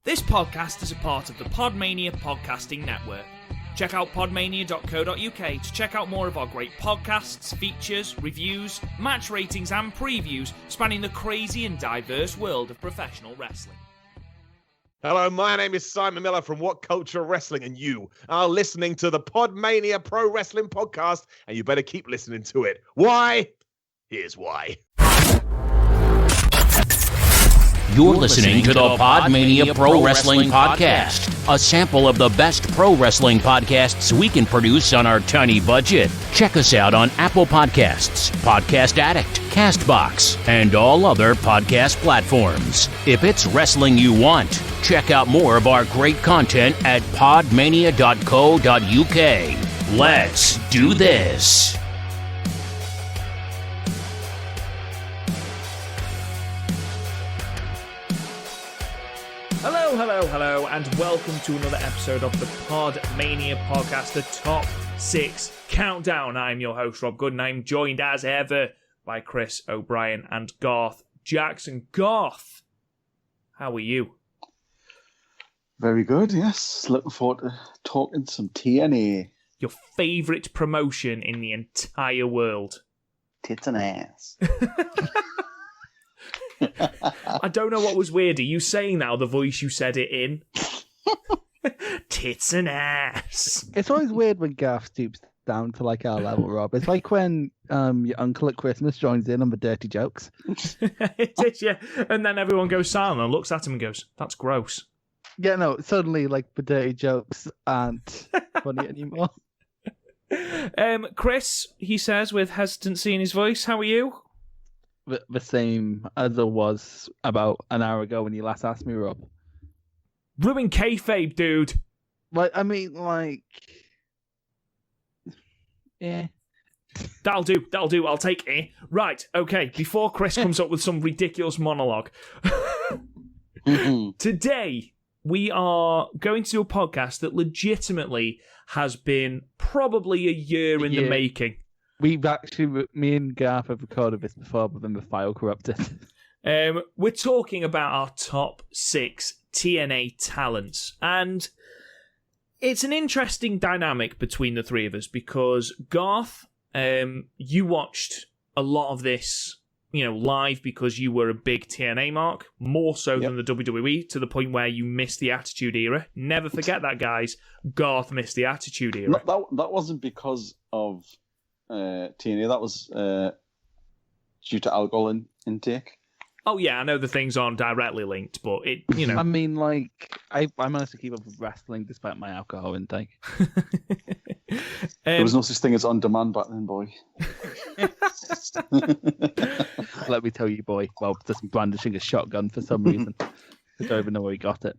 This podcast is a part of the PodMania Podcasting Network. Check out podmania.co.uk to check out more of our great podcasts, features, reviews, match ratings and previews spanning the crazy and diverse world of professional wrestling. Hello, my name is Simon Miller from What Culture Wrestling, and you are listening to the PodMania Pro Wrestling Podcast, and you better keep listening to it. Why? Here's why. You're listening to the PodMania Pro Wrestling Podcast, a sample of the best pro wrestling podcasts we can produce on our tiny budget. Check us out on Apple Podcasts, Podcast Addict, CastBox, and all other podcast platforms. If it's wrestling you want, check out more of our great content at podmania.co.uk. Let's do this. Hello, and welcome to another episode of the PodMania Podcast, the Top 6 Countdown. I'm your host, Rob Good, and I'm joined as ever by Chris O'Brien and Garth Jackson. Garth, how are you? Very good, yes. Looking forward to talking some TNA. Your favourite promotion in the entire world. Tits and ass. I don't know what was weirder, you saying that or the voice you said it in. Tits and ass. It's always weird when Garth stoops down to like our level, Rob. It's like when your uncle at Christmas joins in on the dirty jokes. It is, yeah. And then everyone goes silent and looks at him and goes, "That's gross." Yeah, no, suddenly like the dirty jokes aren't funny anymore. Chris, he says with hesitancy in his voice, how are you? The same as I was about an hour ago when you last asked me, Rob. Ruin kayfabe, dude. Like, I mean, like... Yeah. That'll do. I'll take it. Right, okay, before Chris comes up with some ridiculous monologue. Today, we are going to do a podcast that legitimately has been probably a year in the making. We've actually, me and Garth have recorded this before, but then the file corrupted. We're talking about our top 6 TNA talents, and it's an interesting dynamic between the three of us because Garth, you watched a lot of this, live because you were a big TNA mark, more so than the WWE, to the point where you missed the Attitude Era. Never forget that, guys. Garth missed the Attitude Era. That wasn't because of TNA. That was due to alcohol intake. Oh yeah, I know the things aren't directly linked, but it, I mean, like, I managed to keep up with wrestling despite my alcohol intake. There was no such thing as on demand back then, boy. Let me tell you, boy. Well, just brandishing a shotgun for some reason. I don't even know where he got it.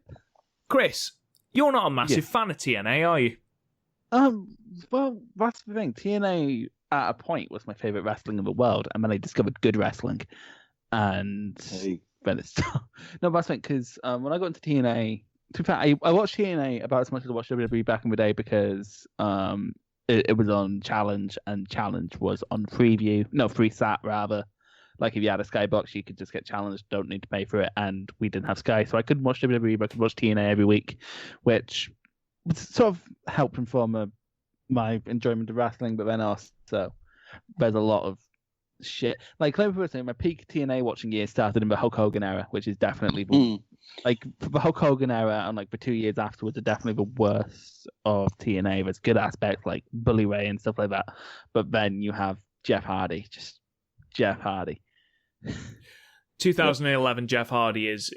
Chris, you're not a massive fan of TNA, are you? Well, that's the thing. TNA at a point was my favourite wrestling in the world, and then I discovered good wrestling, and then it's no, that's right. Because when I got into TNA, to be fair, I watched TNA about as much as I watched WWE back in the day because it was on Challenge, and Challenge was on Freesat rather. Like if you had a Skybox, you could just get Challenge, don't need to pay for it, and we didn't have Sky, so I couldn't watch WWE, but I could watch TNA every week, which sort of helped inform my enjoyment of wrestling, but then also there's a lot of shit. Like people were saying, my peak TNA watching years started in the Hulk Hogan era, which is definitely like the Hulk Hogan era, and like the 2 years afterwards are definitely the worst of TNA. There's good aspects like Bully Ray and stuff like that, but then you have Jeff Hardy. 2011 Jeff Hardy is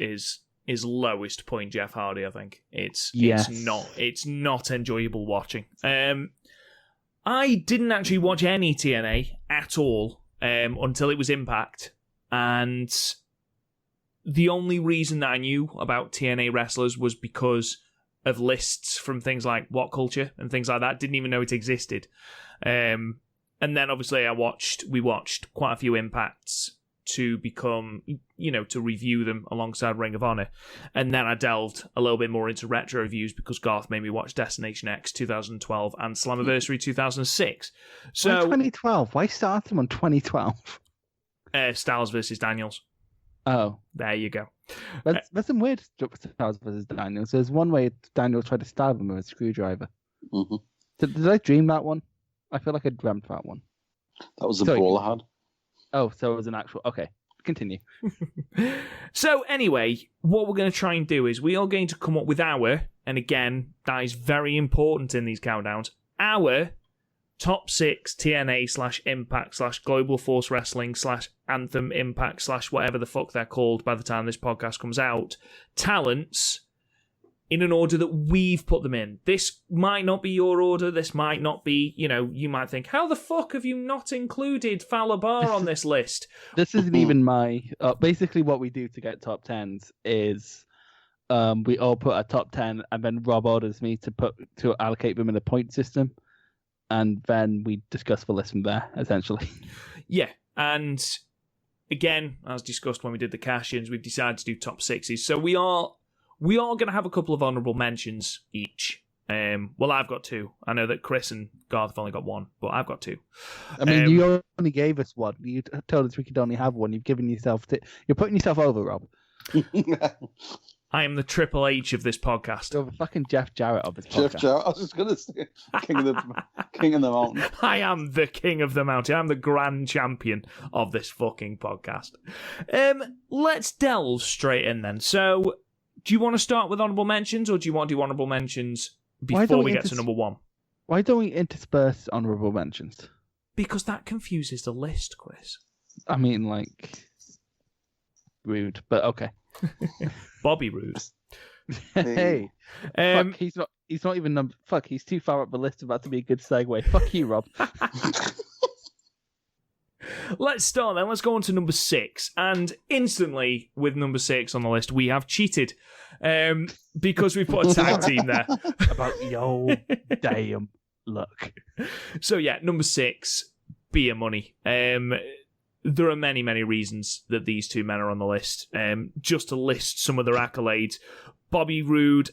lowest point Jeff Hardy, I think. It's not enjoyable watching. I didn't actually watch any TNA at all until it was Impact, and the only reason that I knew about TNA wrestlers was because of lists from things like What Culture and things like that. Didn't even know it existed. And then obviously we watched quite a few Impacts to become, to review them alongside Ring of Honor. And then I delved a little bit more into retro reviews because Garth made me watch Destination X 2012 and Slammiversary 2006. So, why 2012? Why start them on 2012? Styles versus Daniels. Oh. There you go. There's some weird stuff with Charles versus Daniels. There's one way Daniel tried to stab him with a screwdriver. Mm-hmm. Did I dream that one? I feel like I dreamt that one. That was a brawl I had. Oh, so it was an actual... Okay, continue. So anyway, what we're going to try and do is we are going to come up with our, and again, that is very important in these countdowns, our top 6 TNA/Impact/Global Force Wrestling /Anthem Impact /whatever the fuck they're called by the time this podcast comes out, talents in an order that we've put them in. This might not be your order. This might not be, you might think, how the fuck have you not included Fowler Bar on this list? This isn't even my... basically what we do to get top 10s is we all put a top 10 and then Rob orders me to allocate them in a point system. And then we discuss the list from there, essentially. Yeah, and again, as discussed when we did the cash-ins, we've decided to do top 6s. So we are going to have a couple of honourable mentions each. Well, I've got 2. I know that Chris and Garth have only got 1, but I've got 2. I mean, you only gave us 1. You told us we could only have 1. You've given yourself... You're putting yourself over, Rob. I am the Triple H of this podcast. You're the fucking Jeff Jarrett of this podcast. Jeff Jarrett, I was just going to say, king of the mountain. I am the king of the mountain. I'm the grand champion of this fucking podcast. Let's delve straight in then. So, do you want to start with honourable mentions, or do you want to do honourable mentions before we get to number 1? Why don't we intersperse honourable mentions? Because that confuses the list, Chris. I mean, rude, but okay. Bobby Roode. Hey, fuck, he's not even number. Fuck, he's too far up the list. About to be a good segue. Fuck you, Rob. Let's start then. Let's go on to number 6. And instantly, with number 6 on the list, we have cheated. Because we put a tag team there. About yo damn luck. So yeah, number 6, Beer Money. There are many, many reasons that these two men are on the list. Just to list some of their accolades, Bobby Roode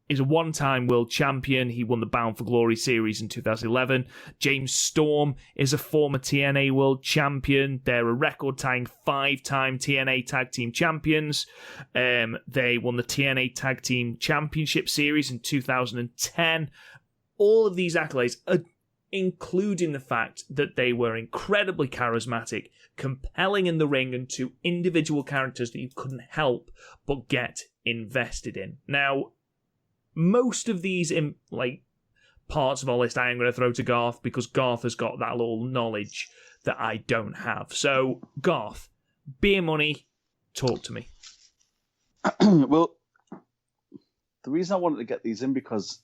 is a one-time world champion. He won the Bound for Glory series in 2011. James Storm is a former TNA world champion. They're a record-tying 5-time TNA tag team champions. They won the TNA Tag Team Championship series in 2010. All of these accolades are including the fact that they were incredibly charismatic, compelling in the ring, and 2 individual characters that you couldn't help but get invested in. Now, most of these parts of our list I am going to throw to Garth, because Garth has got that little knowledge that I don't have. So, Garth, Beer Money, talk to me. Well, the reason I wanted to get these in, because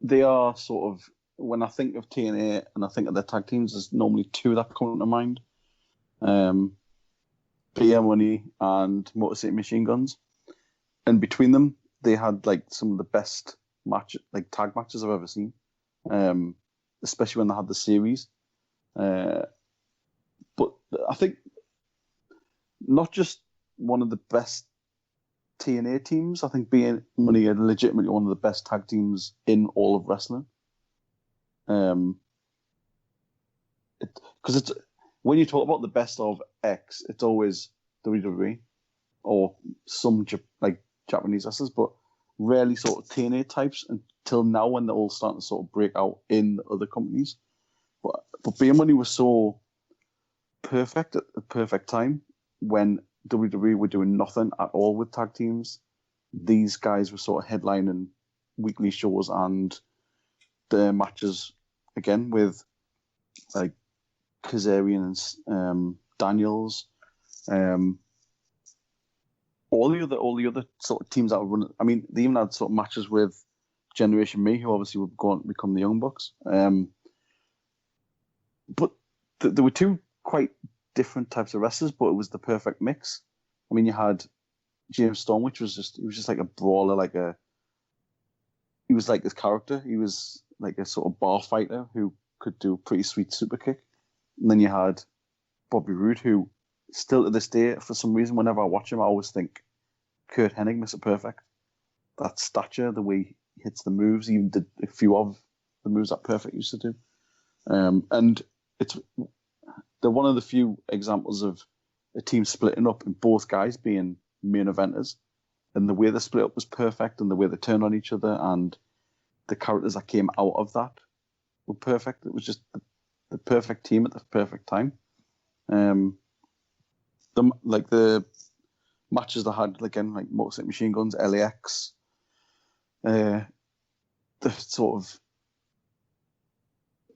they are sort of, when I think of TNA and I think of their tag teams, there's normally 2 that come to mind. Beer Money and Motor City Machine Guns. And between them, they had some of the best tag matches I've ever seen. Especially when they had the series. But I think not just one of the best TNA teams. I think Beer Money are legitimately one of the best tag teams in all of wrestling. Because it's when you talk about the best of X, it's always WWE or some Japanese wrestlers, but rarely sort of TNA types until now, when they're all starting to sort of break out in other companies. But Beer Money was so perfect at the perfect time when WWE were doing nothing at all with tag teams. These guys were sort of headlining weekly shows and their matches again with Kazarian and Daniels, all the other sort of teams that were running. I mean, they even had sort of matches with Generation Me, who obviously would go on to become the Young Bucks. But there were 2 quite different types of wrestlers, but it was the perfect mix. I mean, you had James Storm, which was just like a brawler, he was like this character. He was like a sort of bar fighter who could do a pretty sweet super kick. And then you had Bobby Roode, who still to this day, for some reason, whenever I watch him, I always think Kurt Hennig, Mr. Perfect. That stature, the way he hits the moves, he even did a few of the moves that Perfect used to do. And they're one of the few examples of a team splitting up and both guys being main eventers. And the way they split up was perfect, and the way they turned on each other, and the characters that came out of that were perfect. It was just the perfect team at the perfect time. The matches they had, again, like Motor City Machine Guns, LAX, they sort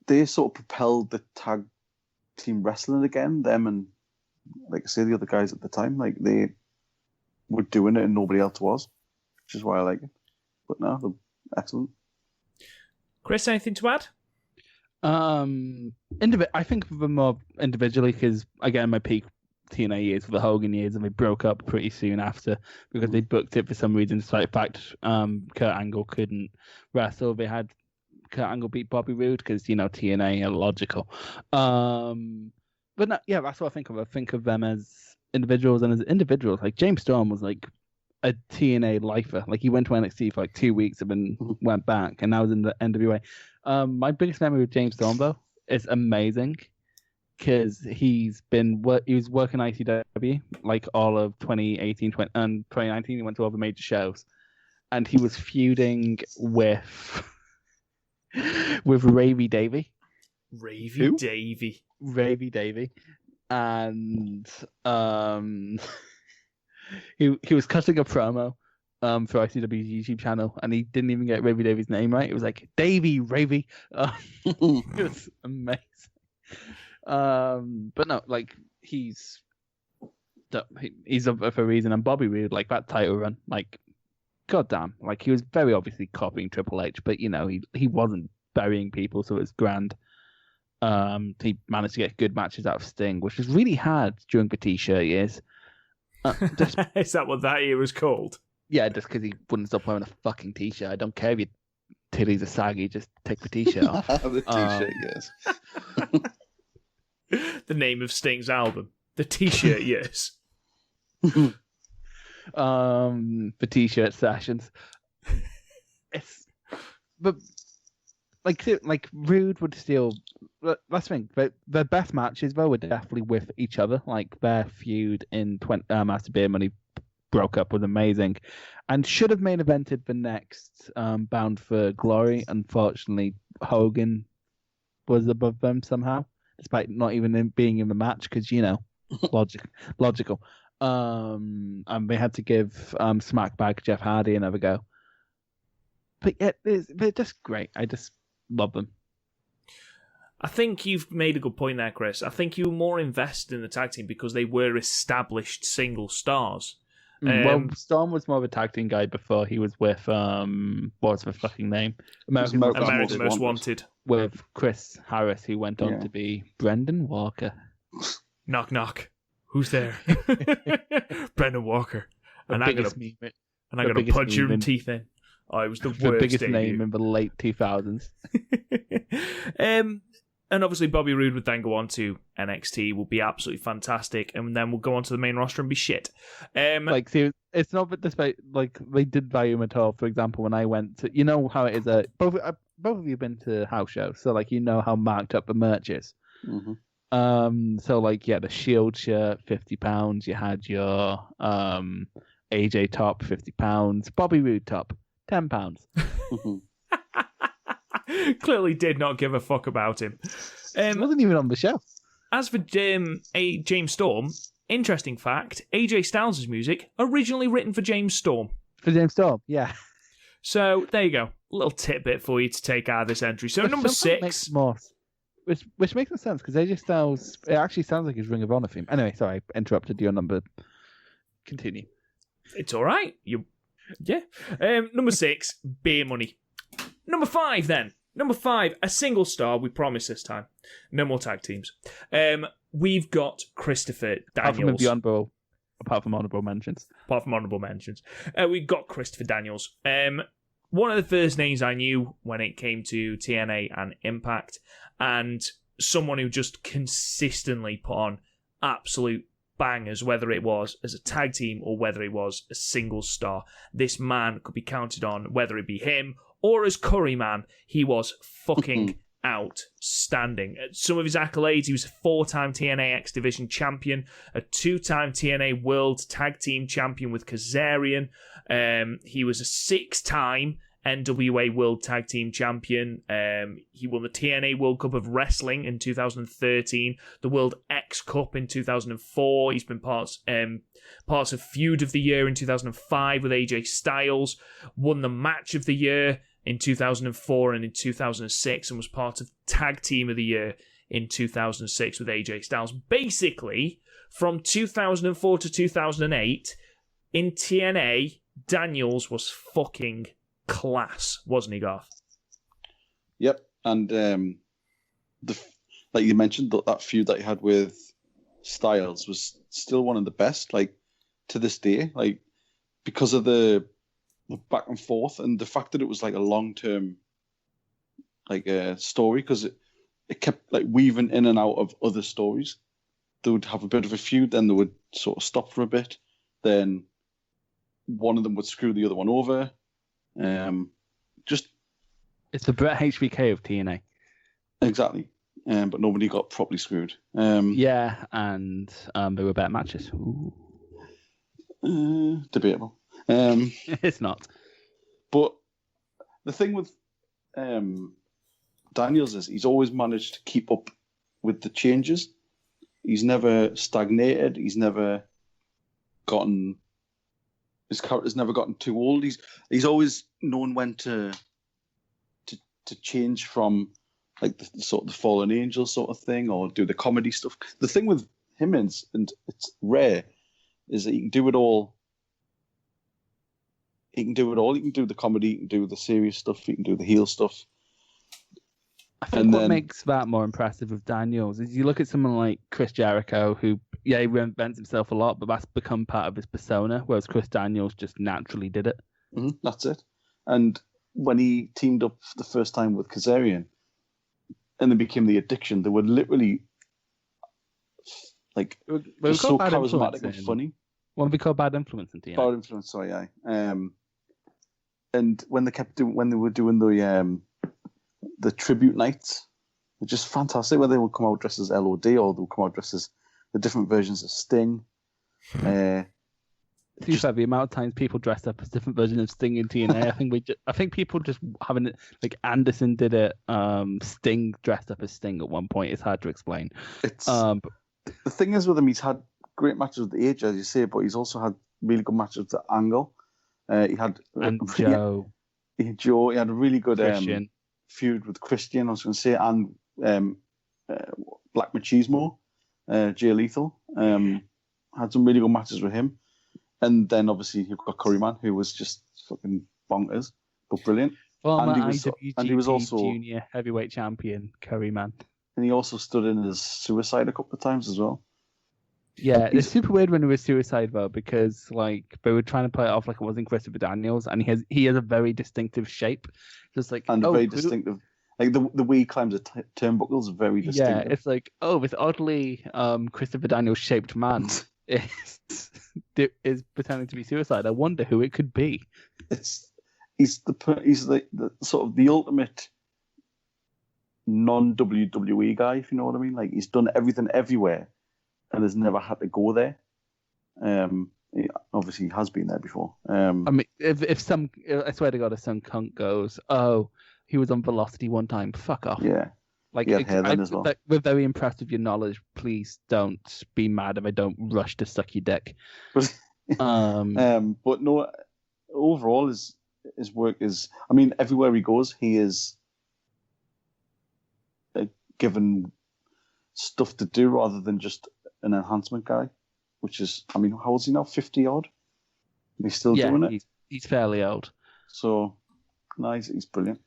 of propelled the tag team wrestling again. Them and, like I say, the other guys at the time, like they were doing it and nobody else was, which is why I like it. But no, they're excellent. Chris, anything to add? I think of them more individually because, again, my peak TNA years were the Hogan years, and they broke up pretty soon after because they booked it for some reason, despite the fact Kurt Angle couldn't wrestle. They had Kurt Angle beat Bobby Roode because, TNA are logical. But no, yeah, that's what I think of. I think of them as individuals, and as individuals, like James Storm was like a TNA lifer. Like he went to NXT for like 2 weeks and then went back, and now was in the NWA. My biggest memory of James Storm, though, is amazing because he was working ICW like all of 2018 and 2019. He went to all the major shows, and he was feuding with Ravy Davey. Ravy Davey. And he was cutting a promo for ICW's YouTube channel, and he didn't even get Ravy Davy's name right. It was like Ravy. It was amazing. But no, like he's up for a reason. And Bobby Roode, like that title run, like goddamn, like he was very obviously copying Triple H, but he wasn't burying people, so it was grand. He managed to get good matches out of Sting, which was really hard during the T-shirt years. Is that what that year was called? Yeah, just because he wouldn't stop wearing a fucking T-shirt. I don't care if your titties are saggy, just take the T-shirt off. The T-shirt, yes. The name of Sting's album, the T-shirt years. The T-shirt sessions. But Rude would still. That's the thing. Their best matches though were definitely with each other. Like their feud in Master Beer Money broke up was amazing, and should have main evented the next Bound for Glory. Unfortunately, Hogan was above them somehow, despite not even being in the match because logical. And they had to give Smackbag Jeff Hardy another go. But yeah, they're just great. I just love them. I think you've made a good point there, Chris. I think you were more invested in the tag team because they were established single stars. Well, Storm was more of a tag team guy before he was with what's the fucking name? America's Most Wanted. With Chris Harris, who went on to be Brendan Walker. Knock knock. Who's there? Brendan Walker. And I'm gonna punch your teeth in. Oh, it was the worst biggest debut. name in the late 2000s. And obviously Bobby Roode would then go on to NXT, will be absolutely fantastic, and then we'll go on to the main roster and be shit. It's not that despite they did value him at all. For example, when I went to, how it is both of you have been to house shows, so how marked up the merch is. Mm-hmm. The Shield shirt, £50. You had your AJ top, £50. Bobby Roode top, £10. Clearly did not give a fuck about him. Wasn't even on the show. As for James Storm, interesting fact, AJ Styles' music originally written for James Storm. For James Storm, yeah. So there you go, a little tidbit for you to take out of this entry. So number 6, makes more, which makes no sense because AJ Styles, it actually sounds like his Ring of Honor theme. Anyway, sorry, I interrupted your number. Continue. It's all right. Number 6, Beer Money. Number 5, then. Number 5, a single star, we promise this time. No more tag teams. We've got Christopher Daniels. Apart from honourable mentions. We've got Christopher Daniels. One of the first names I knew when it came to TNA and Impact, and someone who just consistently put on absolute bangers, whether it was as a tag team or whether it was a single star. This man could be counted on, whether it be him or as Curry Man. He was fucking outstanding. Some of his accolades: he was a 4-time TNA X Division champion, a 2-time TNA World Tag Team champion with Kazarian. He was a 6-time NWA World Tag Team champion. He won the TNA World Cup of Wrestling in 2013, the World X Cup in 2004. He's been parts of Feud of the Year in 2005 with AJ Styles, won the Match of the Year in 2004 and in 2006, and was part of Tag Team of the Year in 2006 with AJ Styles. Basically, from 2004 to 2008, in TNA, Daniels was fucking class, wasn't he, Garth? Yep, and like you mentioned, that feud that he had with Styles was still one of the best, like, to this day, like, because of the back and forth and the fact that it was like a long-term like a story, because it kept like weaving in and out of other stories. They would have a bit of a feud, then they would sort of stop for a bit, then one of them would screw the other one over. It's the Bret HBK of TNA. Exactly. But nobody got properly screwed. Yeah, and there were better matches. Debatable. It's not. But the thing with Daniels is he's always managed to keep up with the changes. He's never stagnated. He's never gotten... His character's never gotten too old. He's always known when to change from like the sort of the fallen angel sort of thing, or do the comedy stuff. The thing with him is, and it's rare, is that he can do it all. He can do it all. He can do the comedy, he can do the serious stuff, he can do the heel stuff. I think what makes that more impressive with Daniels is you look at someone like Chris Jericho, who, he reinvents himself a lot, but that's become part of his persona, whereas Chris Daniels just naturally did it. Mm-hmm, that's it. And when he teamed up the first time with Kazarian, and then became the Addiction, they were literally like just so charismatic and funny. What would we call Bad Influence in TNA? Bad Influence, sorry, aye. And when they were doing the tribute nights, they're just fantastic. Where they would come out dressed as LOD, or they would come out dressed as the different versions of Sting. To be fair, the amount of times people dressed up as different versions of Sting in TNA, I think people just having it, like Anderson did it. Sting dressed up as Sting at one point. It's hard to explain. The thing is with him, he's had great matches with the Edge, as you say, but he's also had really good matches with the Angle. He had Joe. He had a really good feud with Christian, I was going to say, and Black Machismo, Jay Lethal. Had some really good matches with him. And then obviously you've got Curryman, who was just fucking bonkers, but brilliant. Former IWGP was also Junior Heavyweight Champion, Curryman. And he also stood in as Suicide a couple of times as well. Yeah, it's super weird when it was Suicide though, because like they were trying to play it off like it wasn't Christopher Daniels, and he has a very distinctive shape, just like very distinctive. Like the way he climbs the turnbuckles is very distinctive. Yeah, it's like this oddly Christopher Daniels shaped man is pretending to be Suicide. I wonder who it could be. He's the sort of the ultimate non-WWE guy, if you know what I mean. Like he's done everything everywhere and has never had to go there. Obviously he has been there before. I mean, if I swear to God, if some cunt goes, "Oh, he was on Velocity one time," fuck off. Yeah. Like, as well. We're very impressed with your knowledge. Please don't be mad if I don't rush to suck your dick. But no, overall his work is, I mean, everywhere he goes, he is given stuff to do rather than just an enhancement guy, which is, I mean, how old is he now? 50 odd? And he's still doing it? He's fairly old. So, nice, he's brilliant.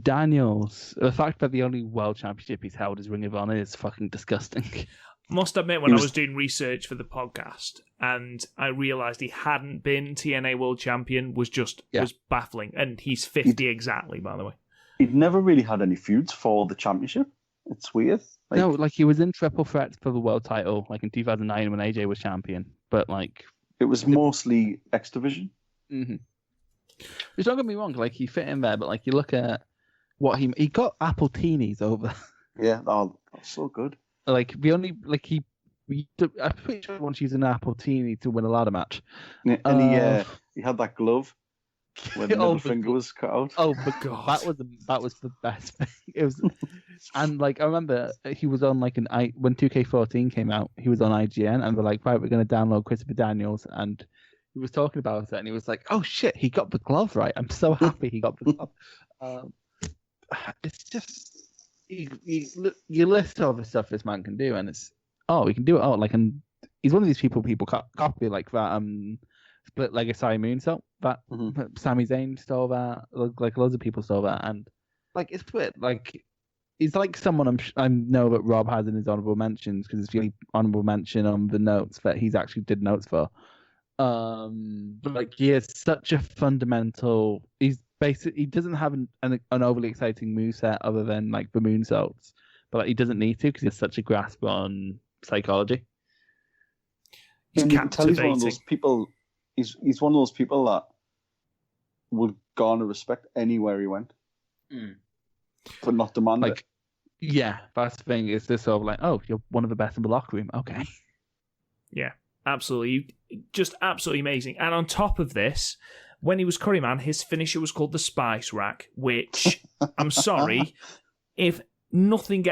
Daniels, the fact that the only world championship he's held is Ring of Honor is fucking disgusting. Must admit, when I was doing research for the podcast and I realised he hadn't been TNA World Champion was baffling. And he's 50 exactly, by the way. He'd never really had any feuds for the championship. It's weird. No, he was in triple threats for the world title, like in 2009 when AJ was champion. But it was mostly X Division. Mm-hmm. Which, don't get me wrong, he fit in there, but you look at what he got apple teenies over. Yeah, that's so good. Like I'm pretty sure once using an apple teeny to win a ladder match. Yeah, and he had that glove where the middle finger was cut out. Oh my god, that was the best thing. It was, and like I remember he was on like when 2K14 came out, he was on IGN, and they're like, right, we're going to download Christopher Daniels, and he was talking about it, and he was like, oh shit, he got the glove right. I'm so happy he got the glove. It's just you list all the stuff this man can do, and it's he can do it all. Like, and he's one of these people copy like that. Split leg Asai moonsault that Sami Zayn stole that, like loads of people stole that, and like it's split like he's like someone I know that Rob has in his honorable mentions, because it's the only honorable mention on the notes that he's actually did notes for. But like he is such a fundamental. He doesn't have an overly exciting moveset other than like the moonsaults, but like, he doesn't need to because he has such a grasp on psychology. He's captivating. He's one of those people. He's one of those people that would garner respect anywhere he went, but not demand it. Yeah, that's the thing. It's this sort of like, oh, you're one of the best in the locker room. Okay. Yeah, absolutely. Just absolutely amazing. And on top of this, when he was Curryman, his finisher was called the Spice Rack, which, I'm sorry, if nothing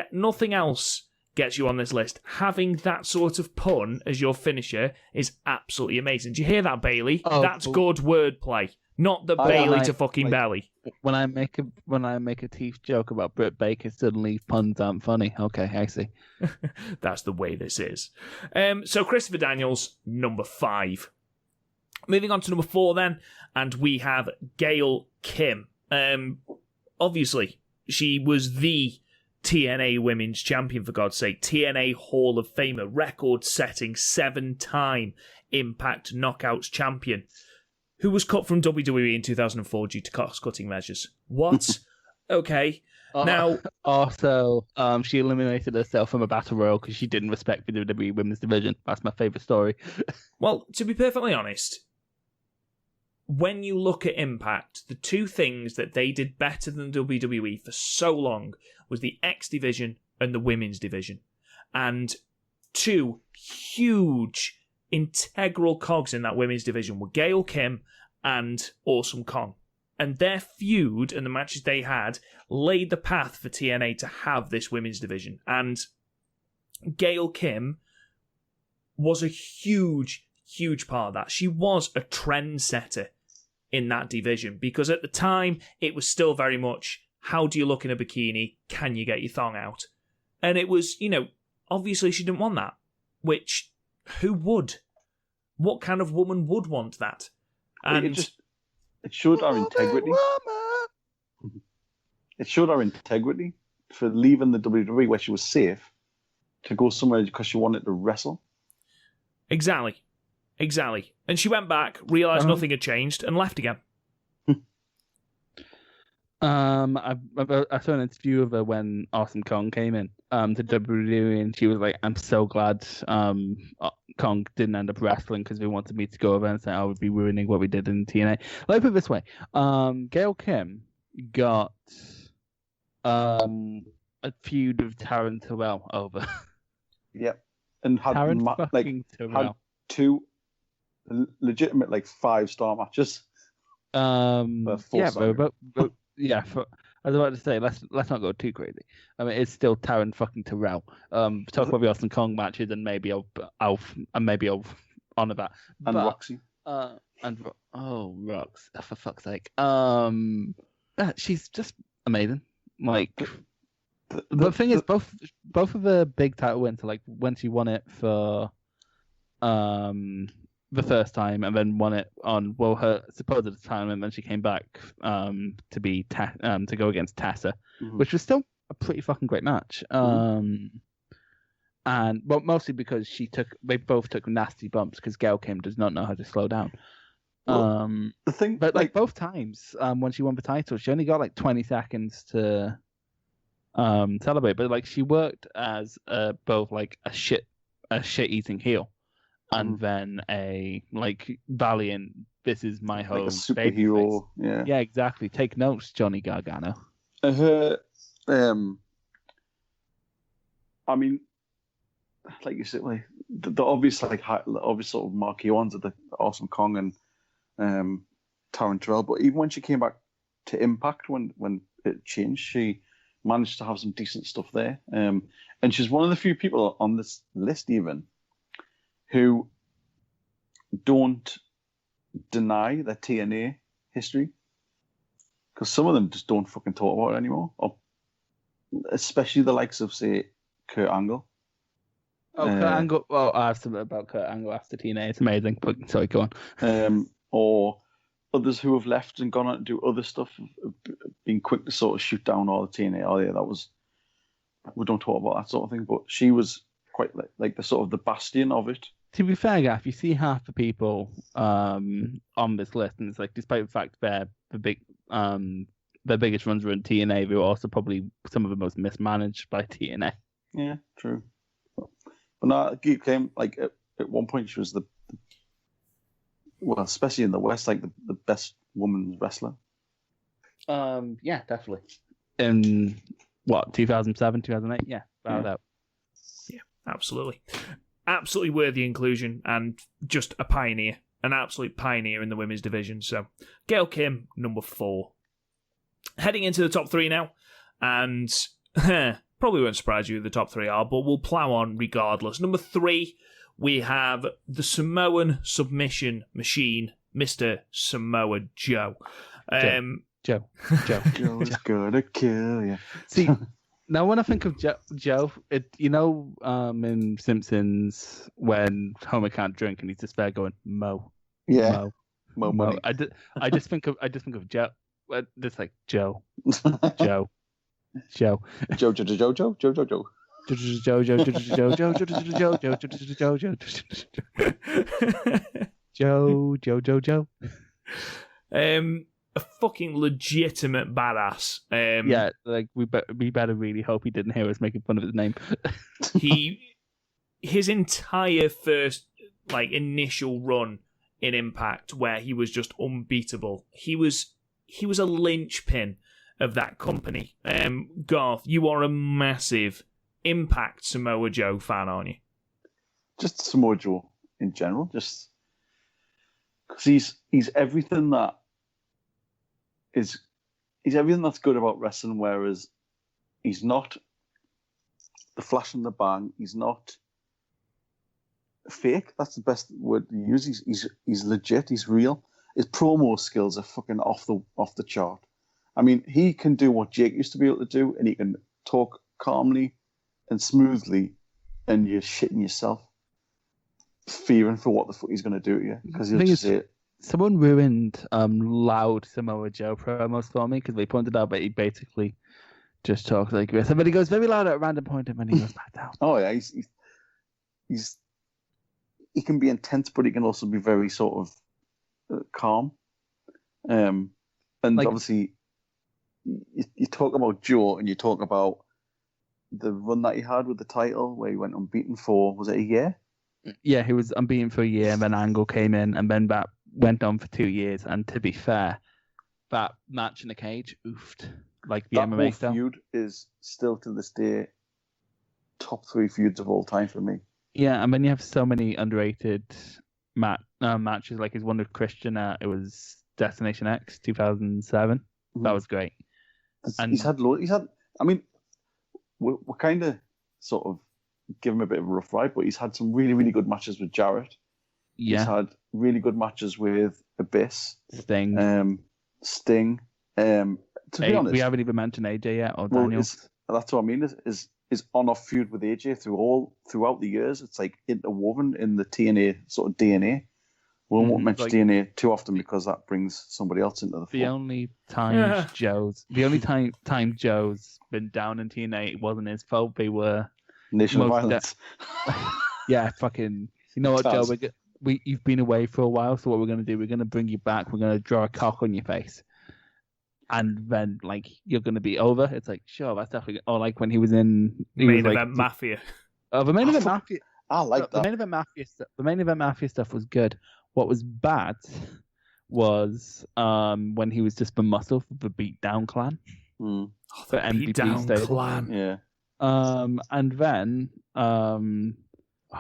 else gets you on this list, having that sort of pun as your finisher is absolutely amazing. Do you hear that, Bailey? That's good wordplay. Not the Bailey to fucking belly. When I make a teeth joke about Britt Baker, suddenly puns aren't funny. Okay, I see. That's the way this is. So Christopher Daniels, number 5. Moving on to number 4 then, and we have Gail Kim. Obviously, she was the TNA Women's Champion, for God's sake. TNA Hall of Famer, record-setting 7-time Impact Knockouts champion, who was cut from WWE in 2004 due to cost-cutting measures. What? Okay. Now, also, she eliminated herself from a battle royal because she didn't respect the WWE Women's Division. That's my favourite story. Well, to be perfectly honest, when you look at Impact, the two things that they did better than WWE for so long was the X Division and the Women's Division. And two huge integral cogs in that Women's Division were Gail Kim and Awesome Kong. And their feud and the matches they had laid the path for TNA to have this Women's Division. And Gail Kim was a huge part of that. She was a trendsetter in that division, because at the time it was still very much, how do you look in a bikini? Can you get your thong out? And it was, obviously she didn't want that, which who would? What kind of woman would want that? And it showed our integrity. It showed our integrity for leaving the WWE where she was safe to go somewhere because she wanted to wrestle. Exactly. And she went back, realised nothing had changed, and left again. I saw an interview of her when Awesome Kong came in to WWE, and she was like, I'm so glad Kong didn't end up wrestling because they wanted me to go over and say I would be ruining what we did in TNA. Let me put it this way. Gail Kim got a feud with Taryn Terrell over. Yep. And had two legitimate 5-star matches. I was about to say, let's not go too crazy. I mean, it's still Taryn fucking Terrell. Talk about the Austin Kong matches, and maybe I'll honor that. And Roxy. Rox, for fuck's sake. She's just amazing. The thing is, both of the big title wins, when she won it for the first time, and then won it on her supposed time, and then she came back to go against Tessa, which was still a pretty fucking great match. Mostly because they both took nasty bumps because Gail Kim does not know how to slow down. Both times when she won the title, she only got 20 seconds to celebrate, but she worked as both a shit eating heel. And then a valiant, this is my home, superhero. Yeah, exactly. Take notes, Johnny Gargano. Her, I mean, like you said, like the obvious, obvious sort of marquee ones are the Awesome Kong and Taryn Terrell. But even when she came back to Impact, when it changed, she managed to have some decent stuff there. And she's one of the few people on this list even who don't deny their TNA history, because some of them just don't fucking talk about it anymore, or especially the likes of, say, Kurt Angle. Oh, Kurt Angle. Well, I have something about Kurt Angle after TNA. It's amazing. But sorry, go on. Or others who have left and gone out and do other stuff, being quick to sort of shoot down all the TNA. Oh yeah, we don't talk about that sort of thing. But she was quite like the sort of the bastion of it. To be fair, Gaff, you see half the people on this list, and it's like, despite the fact their biggest runs were in TNA, they were also probably some of the most mismanaged by TNA. Yeah, true. But no, Geek came like at one point she was especially in the West, like the best women's wrestler. Yeah, definitely. In what, 2007, 2008? Yeah, without doubt. Yeah, absolutely. Absolutely worthy inclusion, and just a pioneer, an absolute pioneer in the women's division. So, Gail Kim, number 4. Heading into the top 3 now, and probably won't surprise you who the top 3 are, but we'll plough on regardless. Number 3, we have the Samoan submission machine, Mr. Samoa Joe. Joe. Joe's gonna kill you. See, now when I think of Joe, in Simpsons when Homer can't drink and he's just there going Mo. Yeah. Mo. I just think of Joe. It's like Joe. Joe. Joe. A fucking legitimate badass. Yeah, like we better really hope he didn't hear us making fun of his name. His entire first initial run in Impact, where he was just unbeatable. He was a linchpin of that company. Garth, you are a massive Impact Samoa Joe fan, aren't you? Just Samoa Joe in general, just because he's everything that he's everything that's good about wrestling, whereas he's not the flash and the bang. He's not fake. That's the best word to use. He's legit. He's real. His promo skills are fucking off the chart. I mean, he can do what Jake used to be able to do, and he can talk calmly and smoothly, and you're shitting yourself, fearing for what the fuck he's going to do to you, because he'll just say it. Someone ruined loud Samoa Joe promos for me, because they pointed out that he basically just talks like this, and then he goes very loud at a random point, and then he goes back down. Oh yeah, he can be intense, but he can also be very sort of calm. And obviously, you talk about Joe, and you talk about the run that he had with the title, where he went unbeaten for, was it a year? Yeah, he was unbeaten for a year, and then Angle came in, and then that went on for 2 years. And to be fair, that match in the cage, oofed. Like the MMA stuff. That feud is still to this day top 3 feuds of all time for me. Yeah, and then you have so many underrated matches, like his one with Christian. It was Destination X 2007. Mm-hmm. That was great. And he's had. I mean, we're kind of sort of give him a bit of a rough ride, but he's had some really, really good matches with Jarrett. Yeah. He's had really good matches with Abyss, Sting. To be honest, we haven't even mentioned AJ yet, or Daniels. That's what I mean. Is on-off feud with AJ throughout the years. It's like interwoven in the TNA sort of DNA. We won't mention TNA too often because that brings somebody else into the fold. The only time Joe's been down in TNA, it wasn't his fault. They were Nation of Violence. Yeah, fucking. You know what, Joe? You've been away for a while, so what we're going to do, we're going to bring you back. We're going to draw a cock on your face. And then, you're going to be over. It's like, sure, that's definitely... Or when he was in... Main Event Mafia. Oh, the Main Event Mafia... I like that. The Main Event Mafia stuff was good. What was bad was when he was just the muscle for the Beatdown Clan. for MVP Beatdown stable. Clan. Yeah. And then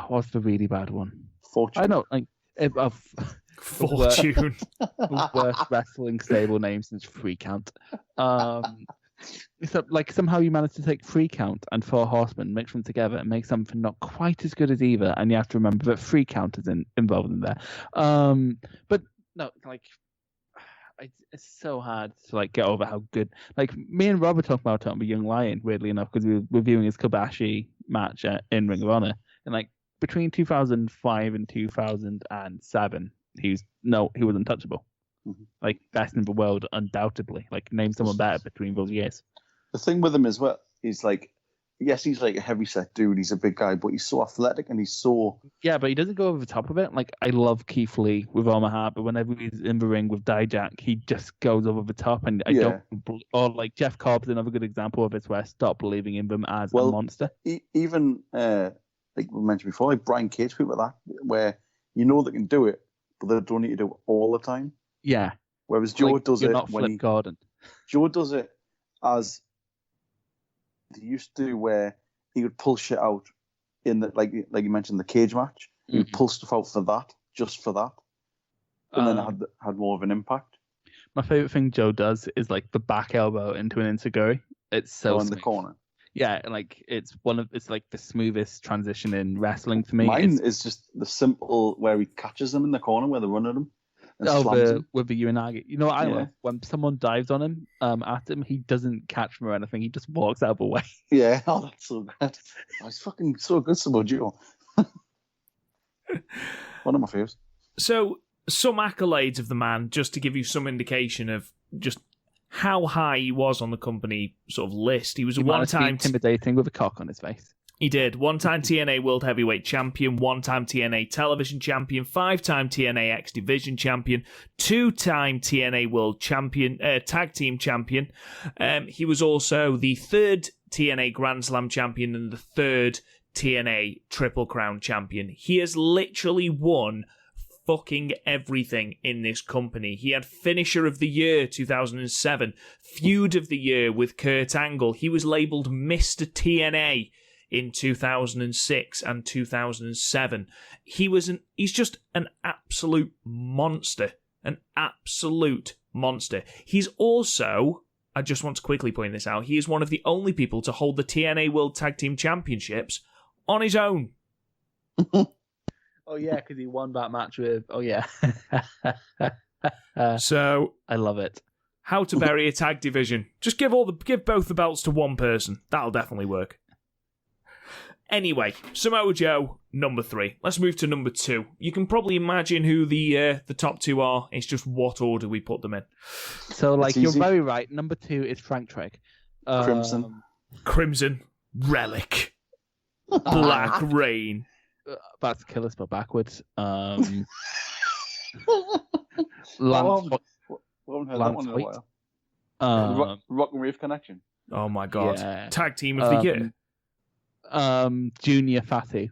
what's the really bad one? Fortune. I know, like Fortune. the worst wrestling stable name since Free Count. So, like, somehow you managed to take Free Count and Four Horsemen, mix them together, and make something not quite as good as either. And you have to remember that Free Count is involved in there. But no, like, it's so hard to like get over how good. Like, me and Rob were talking about it on the Young Lion, weirdly enough, because we were reviewing his Kobashi match in Ring of Honor, and like between 2005 and 2007, he was untouchable. Mm-hmm. Like, best in the world, undoubtedly. Like, name someone better between those years. The thing with him as well is, like, yes, he's like a heavy-set dude. He's a big guy, but he's so athletic and he's so... Yeah, but he doesn't go over the top of it. Like, I love Keith Lee with all my heart, but whenever he's in the ring with Dijak, he just goes over the top. And I don't... Or, like, Jeff Cobb's another good example of it, where I stopped believing in them as a monster. Even, like we mentioned before, like Brian Cage, people like that, where you know they can do it, but they don't need to do it all the time. Yeah. Whereas Joe like, does you're it not when Flip Gordon. Joe does it as he used to, where he would pull shit out in the like you mentioned, the cage match. He would pull stuff out for that, just for that, and then it had more of an impact. My favorite thing Joe does is like the back elbow into an enziguri. It's so in the corner. Yeah, like it's like the smoothest transition in wrestling for me. Mine is just the simple where he catches them in the corner where they run at him. With the Uranagi. You know what I love? When someone dives on him, at him, he doesn't catch him or anything. He just walks out of the way. Yeah, that's so good. He's fucking so good, Samoa Joe. One of my favorites. So, some accolades of the man, just to give you some indication of just how high he was on the company sort of list. He was a one-time... intimidating with a cock on his face. He did. One-time TNA World Heavyweight Champion, one-time TNA Television Champion, 5-time TNA X Division Champion, 2-time TNA World Champion, Tag Team Champion. He was also the 3rd TNA Grand Slam Champion and the 3rd TNA Triple Crown Champion. He has literally won fucking everything in this company. He had Finisher of the Year 2007, Feud of the Year with Kurt Angle. He was labelled Mr. TNA in 2006 and 2007. He's just an absolute monster. An absolute monster. He's also, I just want to quickly point this out, he is one of the only people to hold the TNA World Tag Team Championships on his own. Oh yeah, because he won that match with... Oh yeah. So I love it. How to bury a tag division. Just give both the belts to one person. That'll definitely work. Anyway, Samoa Joe, number 3. Let's move to number 2. You can probably imagine who the top 2 are. It's just what order we put them in. So, like, you're very right. Number 2 is Frank Trigg. Crimson, Relic, Black Rain. That's Killer spelled backwards. Lance White. Rock and Rave Connection. Oh my god. Yeah. Tag Team of the Year. Junior Fatty.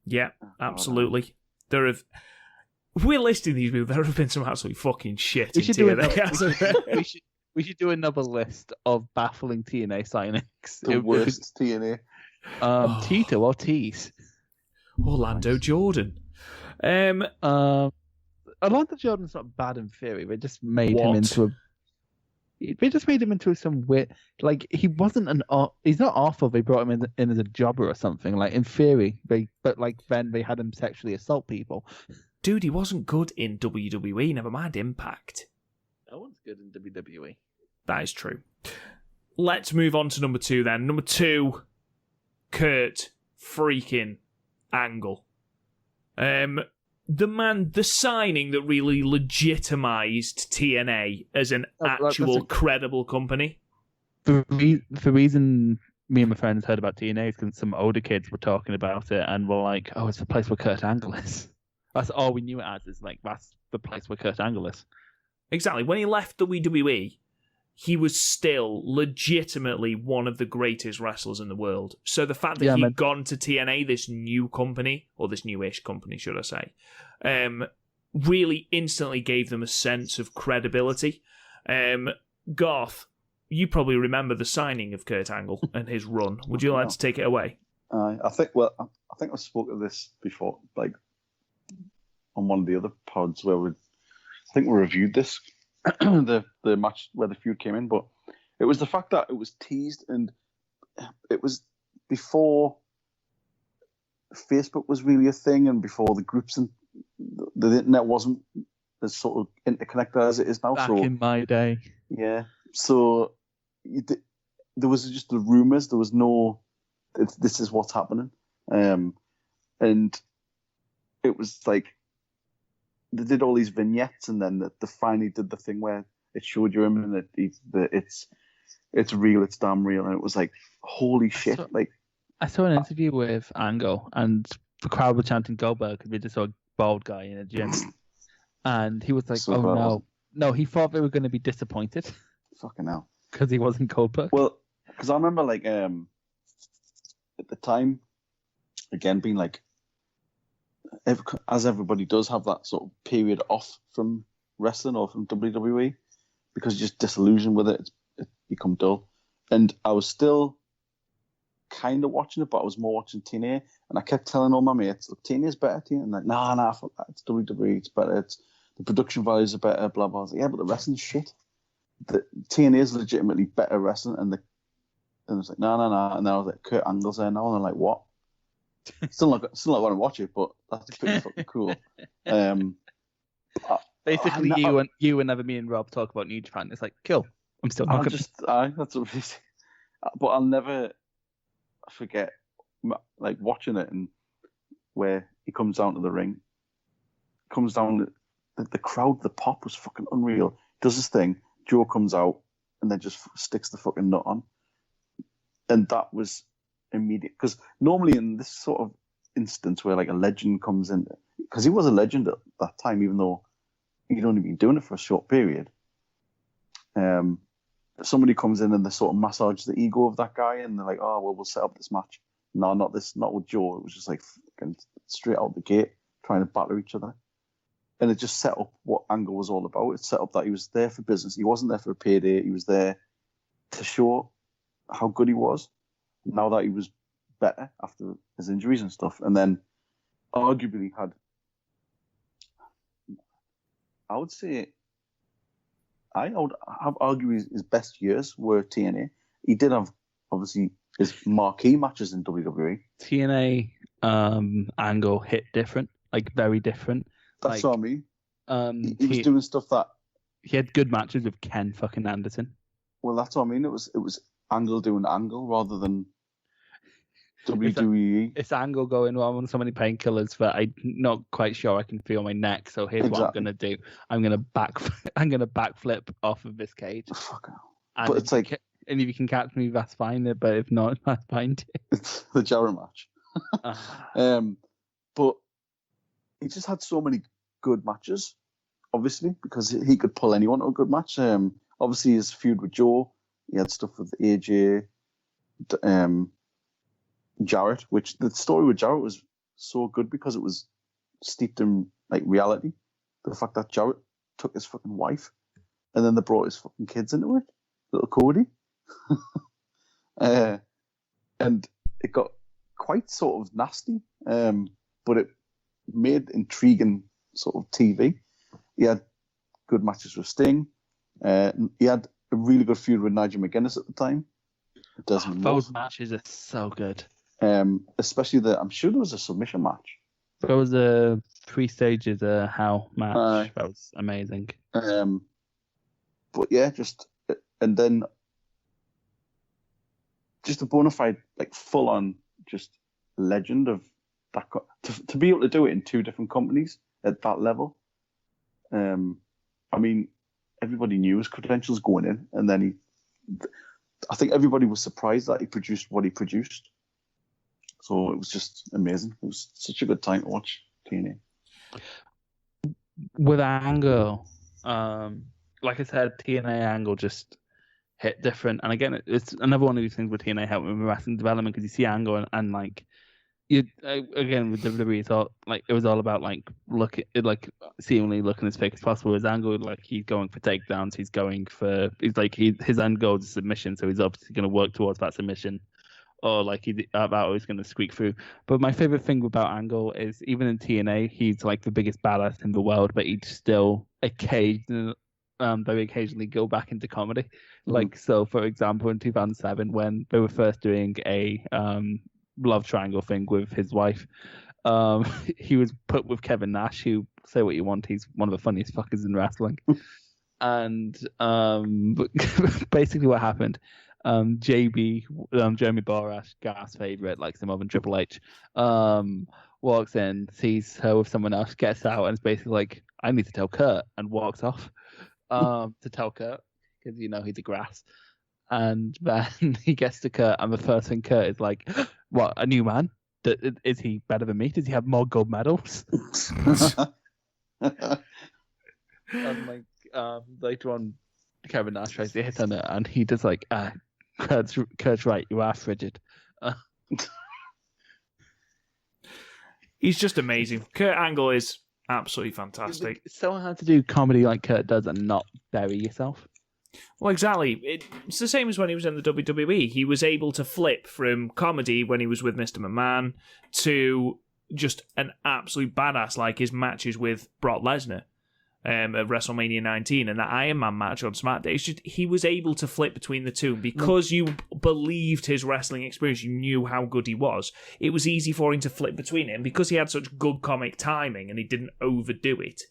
Yeah, absolutely. If we're listing these people, there have been some absolutely fucking shit in TNA. We should do another list of baffling TNA signings. The worst TNA. Tito Ortiz. Orlando Jordan. Orlando Jordan's not bad in theory. They just made him into some weird. Like, he wasn't he's not awful. They brought him in as a jobber or something. Like, in theory, but then they had him sexually assault people. Dude, he wasn't good in WWE. Never mind Impact. No one's good in WWE. That is true. Let's move on to number 2 then. Number 2, Kurt freaking Angle. The signing that really legitimized TNA as an actual credible company. The reason me and my friends heard about TNA is because some older kids were talking about it and were like, "Oh, it's the place where Kurt Angle is." That's all we knew it as. Is like, that's the place where Kurt Angle is. Exactly. When he left WWE, he was still legitimately one of the greatest wrestlers in the world. So the fact that he'd gone to TNA, this new company, or this newish company, should I say, really instantly gave them a sense of credibility. Garth, you probably remember the signing of Kurt Angle and his run. Would you like to take it away? I think I spoke of this before, like on one of the other pods where I think we reviewed this, the match where the feud came in, but it was the fact that it was teased, and it was before Facebook was really a thing, and before the groups and the internet wasn't as sort of interconnected as it is now. Back in my day. Yeah. So there was just the rumours. There was no, this is what's happening. And it was like, they did all these vignettes, and then they finally did the thing where it showed you him, and it's real, it's damn real. And it was like, holy shit. I saw an interview with Angle, and the crowd were chanting Goldberg because they just saw a bald guy in a gym. And he was like, no, he thought they were going to be disappointed. Fucking hell. Because he wasn't Goldberg. Well, because I remember, like, at the time, again, being like, as everybody does have that sort of period off from wrestling or from WWE, because you're just disillusioned with it, it's become dull. And I was still kind of watching it, but I was more watching TNA, and I kept telling all my mates, look, TNA's better, TNA. And like, nah, fuck that, it's WWE, it's better, the production values are better, blah, blah. I was like, yeah, but the wrestling's shit. The TNA is legitimately better wrestling, and it's like, no. And then I was like, Kurt Angle's there now, and I'm like, what? Still not want to watch it, but that's pretty fucking cool. Basically, you and never me and Rob talk about New Japan. It's like, cool. I'm still not that's what it is. But I'll never forget, like, watching it, and where he comes down to the ring, the crowd, the pop was fucking unreal. Does this thing, Joe comes out, and then just sticks the fucking nut on, and that was immediate. Because normally in this sort of instance where like a legend comes in, because he was a legend at that time, even though he'd only been doing it for a short period. Somebody comes in and they sort of massage the ego of that guy, and they're like, "Oh, well, we'll set up this match." No, not with Joe. It was just like straight out the gate, trying to batter each other. And it just set up what Angle was all about. It set up that he was there for business. He wasn't there for a payday. He was there to show how good he was, now that he was better after his injuries and stuff. And then arguably had, I would have argued his best years were TNA. He did have, obviously, his marquee matches in WWE. TNA Angle hit different, like very different. That's what I mean. He was doing stuff that... He had good matches with Ken fucking Anderson. Well, that's what I mean. It was Angle doing Angle rather than WWE. It's Angle going, well, I'm on so many painkillers that I'm not quite sure I can feel my neck, so here's what I'm going to do. I'm going to backflip off of this cage. Fuck hell. But it's like... And if you can catch me, that's fine. But if not, that's fine too. It's the Jarrett match. But he just had so many good matches, obviously, because he could pull anyone to a good match. Obviously, his feud with Joe, he had stuff with AJ, Jarrett, which the story with Jarrett was so good because it was steeped in like reality. The fact that Jarrett took his fucking wife, and then they brought his fucking kids into it, little Cody. And it got quite sort of nasty, but it made intriguing sort of TV. He had good matches with Sting. He had a really good feud with Nigel McGuinness at the time. Those matches are so good. Especially I'm sure there was a submission match. There was a 3 stages How match. That was amazing. But yeah, and then just a bona fide, like full on, just legend of that. To be able to do it in 2 different companies at that level. I mean, everybody knew his credentials going in, and then I think everybody was surprised that he produced what he produced. So it was just amazing. It was such a good time to watch TNA. With Angle, like I said, TNA Angle just hit different. And again, it's another one of these things where TNA helped with wrestling development, because you see Angle and like Again with WWE, it's all like it was all about like seemingly looking as fake as possible. His angle, like he's going for takedowns, his end goal is submission, so he's obviously going to work towards that submission, or like he's about always going to squeak through. But my favorite thing about Angle is even in TNA, he's like the biggest badass in the world, but he'd still very occasionally go back into comedy. Like so, for example, in 2007 when they were first doing a love triangle thing with his wife, he was put with Kevin Nash, who, say what you want, he's one of the funniest fuckers in wrestling. And basically what happened, JB, Jeremy Borash, Garth's favorite, like some other Triple H, walks in, sees her with someone else, gets out, and is basically like, I need to tell Kurt, and walks off to tell Kurt, because he's a grass. And then he gets to Kurt, and the first thing Kurt is like, what, a new man? Is he better than me? Does he have more gold medals? And like later on, Kevin Nash tries to hit on it, and he does like, Kurt's right, you are frigid. He's just amazing. Kurt Angle is absolutely fantastic. It's so hard to do comedy like Kurt does and not bury yourself. Well, exactly. It's the same as when he was in the WWE. He was able to flip from comedy when he was with Mr. McMahon to just an absolute badass, like his matches with Brock Lesnar at WrestleMania 19 and that Iron Man match on SmackDown. It's just, he was able to flip between the two. Because you believed his wrestling experience, you knew how good he was, it was easy for him to flip between it. And because he had such good comic timing and he didn't overdo it,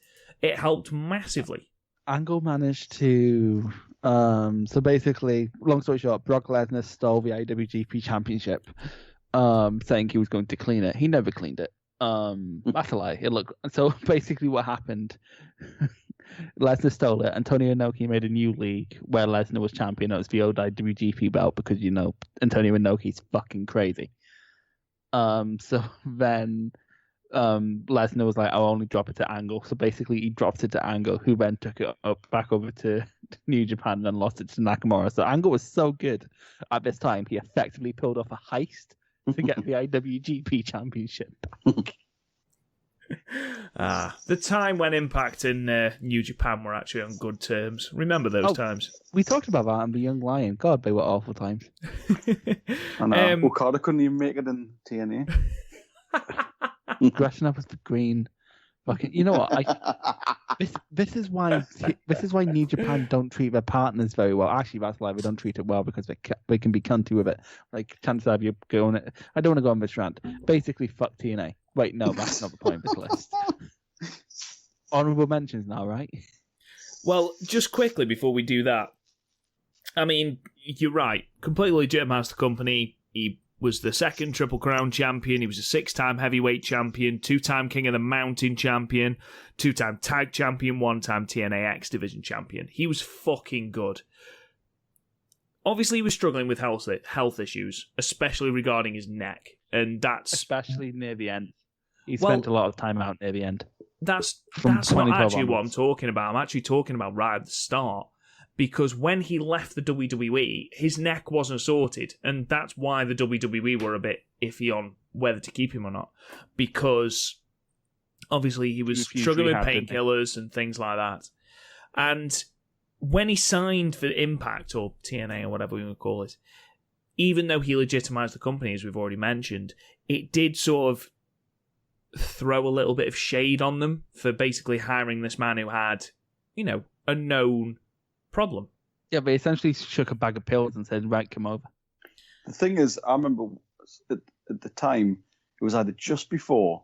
it helped massively. Angle managed to... so basically, long story short, Brock Lesnar stole the IWGP Championship, saying he was going to clean it. He never cleaned it. That's a lie. So basically what happened, Lesnar stole it, and Tony Inoki made a new league where Lesnar was champion. It was the old IWGP belt because, Antonio Inoki's fucking crazy. So then... Lesnar was like, I'll only drop it to Angle. So basically he dropped it to Angle, who then took it back over to New Japan and then lost it to Nakamura. So Angle was so good at this time, he effectively pulled off a heist to get the IWGP Championship back. The time when Impact and New Japan were actually on good terms. Remember those times? We talked about that on The Young Lion. God, they were awful times. And Okada couldn't even make it in TNA. Dressing up as the green, fucking. You know what? This is why New Japan don't treat their partners very well. Actually, that's why they don't treat it well, because they can be cunty with it. Like, chances are you go on it. I don't want to go on this rant. Basically, fuck TNA. Wait, no, that's not the point of this list. Honorable mentions now, right? Well, just quickly before we do that, I mean, you're right. Completely legitimized the company. He was the second Triple Crown champion. He was a 6-time heavyweight champion, 2-time King of the Mountain champion, 2-time tag champion, 1-time TNA X Division champion. He was fucking good. Obviously, he was struggling with health issues, especially regarding his neck, and that's especially near the end. He spent a lot of time out near the end. That's not actually what I'm talking about. I'm actually talking about right at the start. Because when he left the WWE, his neck wasn't sorted, and that's why the WWE were a bit iffy on whether to keep him or not. Because obviously he was struggling with painkillers and things like that. And when he signed for Impact, or TNA, or whatever we would call it, even though he legitimized the company, as we've already mentioned, it did sort of throw a little bit of shade on them for basically hiring this man who had, a known problem. Yeah, they essentially shook a bag of pills and said, right, come over. The thing is, I remember at the time, it was either just before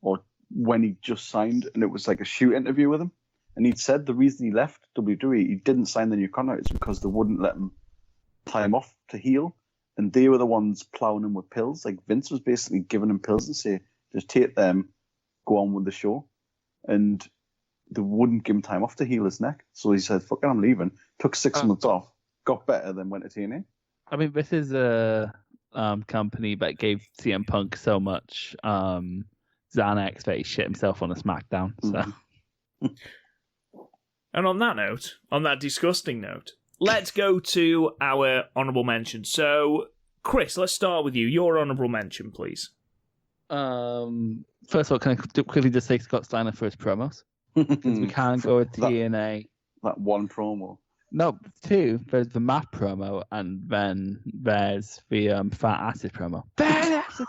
or when he just signed, and it was like a shoot interview with him. And he'd said the reason he left WWE, he didn't sign the new contract, is because they wouldn't let him time off to heal. And they were the ones plowing him with pills. Like Vince was basically giving him pills and say, just take them, go on with the show. And they wouldn't give him time off to heal his neck. So he said, fuck it, I'm leaving. Took 6 months off, got better, then went to TNA. I mean, this is a company that gave CM Punk so much Xanax that he shit himself on a SmackDown. So. And on that note, on that disgusting note, let's go to our honourable mention. So, Chris, let's start with you. Your honourable mention, please. First of all, can I quickly just say Scott Steiner for his promos? Because we can't go with TNA. That one promo. No, two. There's the map promo, and then there's the Fat Acid promo. Fat Acid!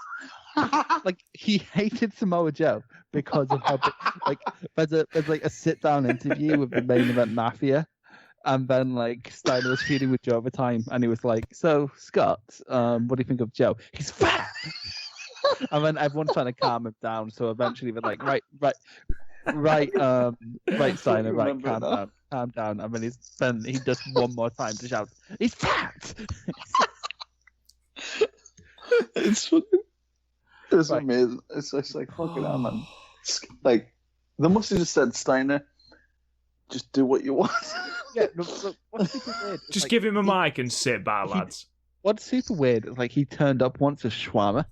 Like, he hated Samoa Joe because of how there's a sit-down interview with the main event Mafia, and then like Steiner was feuding with Joe over time, and he was like, "So Scott, what do you think of Joe? He's fat." And then everyone's trying to calm him down, so eventually they're like, right, Steiner, right, calm down. And then he does one more time to shout, "He's fat!" It's amazing. It's like fucking hell, man. Like, they must have just said, Steiner, just do what you want. Yeah, look, what's super weird? Just give him a mic and sit back, lads. What's super weird is like he turned up once as Schwammer